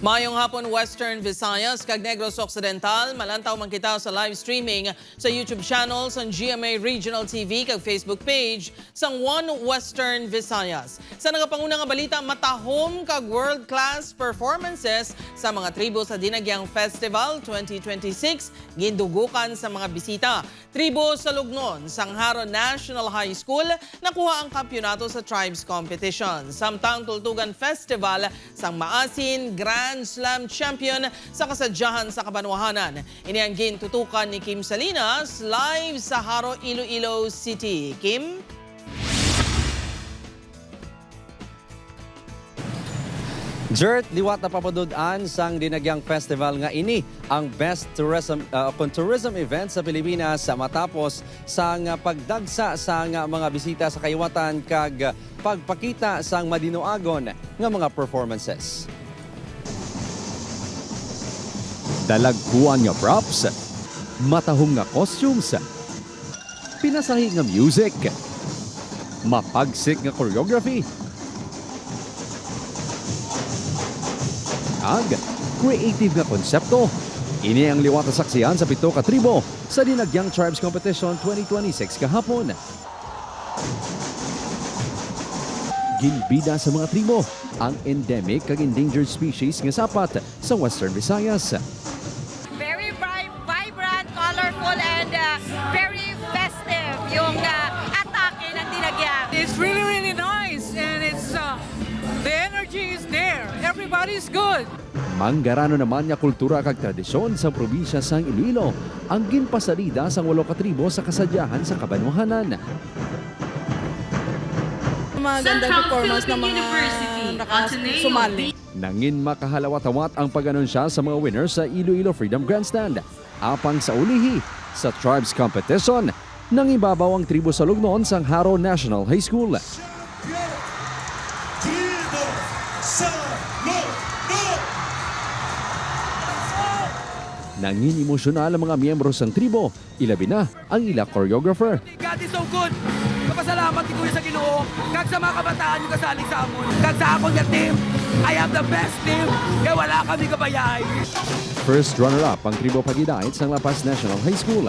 Mayong hapon Western Visayas, kag Negros Occidental, malantaw man kita sa live streaming sa YouTube channel sa GMA Regional TV kag Facebook page sang One Western Visayas. Sa nagapangunang nga balita, matahom kag world-class performances sa mga tribo sa Dinagyang Festival 2026 gindugukan sa mga bisita. Tribo sa Lugnon, Sangharo National High School, nakuha ang kampyonato sa Tribes Competition. Samtang Tultugan Festival sang Maasin Grand Slam Champion sa kasadyahan sa Kabanwahanan. Ini ang gintutukan ni Kim Salinas live sa Haro, Iloilo City. Kim? Jert, liwat na papadudaan sang Dinagyang Festival nga ini ang best tourism event sa Pilipinas matapos sang pagdagsa sang mga bisita sa kayuwatan kag pagpakita sang madinuagon nga mga performances. Dalagkuan nga props, matahong nga costumes, pinasahi nga music, mapagsik nga choreography, ag creative nga konsepto. Ini ang liwat na saksihan sa 7 ka tribo sa Dinagyang Tribes Competition 2026 kahapon. Ginbida sa mga tribo ang endemic kag endangered species nga sapat sa Western Visayas. Very vibrant, colorful, and very festive yung atake ng Dinagyang. It's really, really nice, and it's the energy is there. Everybody's good. Manggarano naman nga kultura kag tradisyon sa probinsya sang Iloilo ang ginpasalida sang 8 ka tribo sa kasadyahan sa Kabanwahanan. Magandang performance ng mga nakasumali. Nangin makahalawat-awat ang pag-anunsya sa mga winners sa Iloilo Freedom Grandstand. Apang sa ulihi sa Tribes Competition, nang ibabaw ang tribo sa Lugnon sang Haro National High School. Nangin emosyonal ang mga miyembro sang tribo, ilabi na ang ila choreographer. God is so good. Kapasalamat ni Kuya sa Ginoo. Kag sa mga kabataan yung kasali sa amon. Kag sa akong nga team, I have the best team. Kaya wala kami kabayay. First runner-up ang tribo Pagidait sang La Paz National High School.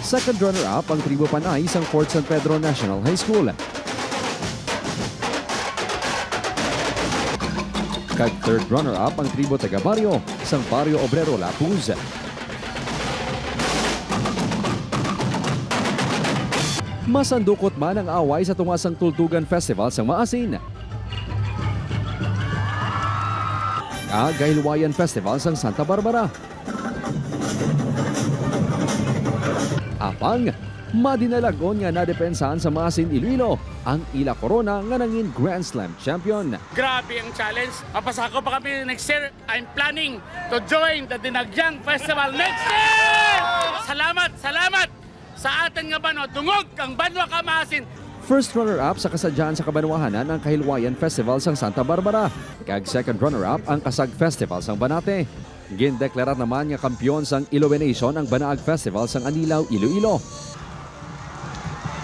Second runner-up ang tribo Panay sang Fort San Pedro National High School. Kag third runner-up ang tribo Taga-Barrio sang Barrio Obrero Lapuz. Masandukot man ang away sa tungasang Tultugan Festival sang Maasin. Gahilwayan Festival sang Santa Barbara. Apang madinalagon nga nadepensahan sa Maasin Iloilo ang ila Corona nga nangin Grand Slam Champion. Grabe ang challenge. Mapasako pa kami next year. I'm planning to join the Dinagyang Festival next year! Salamat sa atin nga banwa. Dungog ang banwa ka Maasin. First runner-up sa kasadyahan sa Kabanwahanan ang Kahilwayan Festival sang Santa Barbara. Kag second runner-up ang Kasag Festival sang Banate. Gindeklarar naman nga kampyon sang Iloe Nation ang Banaag Festival sang Anilaw, Iloilo.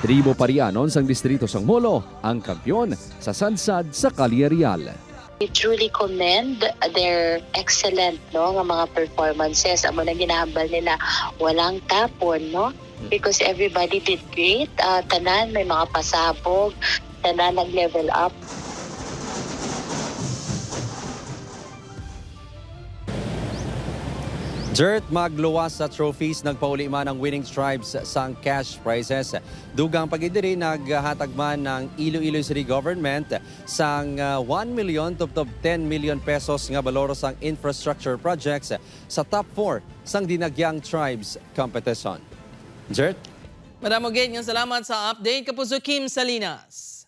Tribo Parianon sang distrito sang Molo ang kampyon sa Sansad sa Calia-Real. We truly commend their excellent nga mga performances. Amo na ginahambal nila walang tapon, no? Because everybody did great. Tanan may mga pasabog, tanan nag-level up. Jert, magluwas sa trophies, nagpauli man ang winning tribes sang cash prizes. Dugang pagidiri naghatag man ng Iloilo City Government sang 1 million to 10 million pesos nga baloro sang infrastructure projects sa top 4 sang Dinagyang Tribes Competition. Jert? Madamo gayud nga salamat sa update. Kapuso Kim Salinas.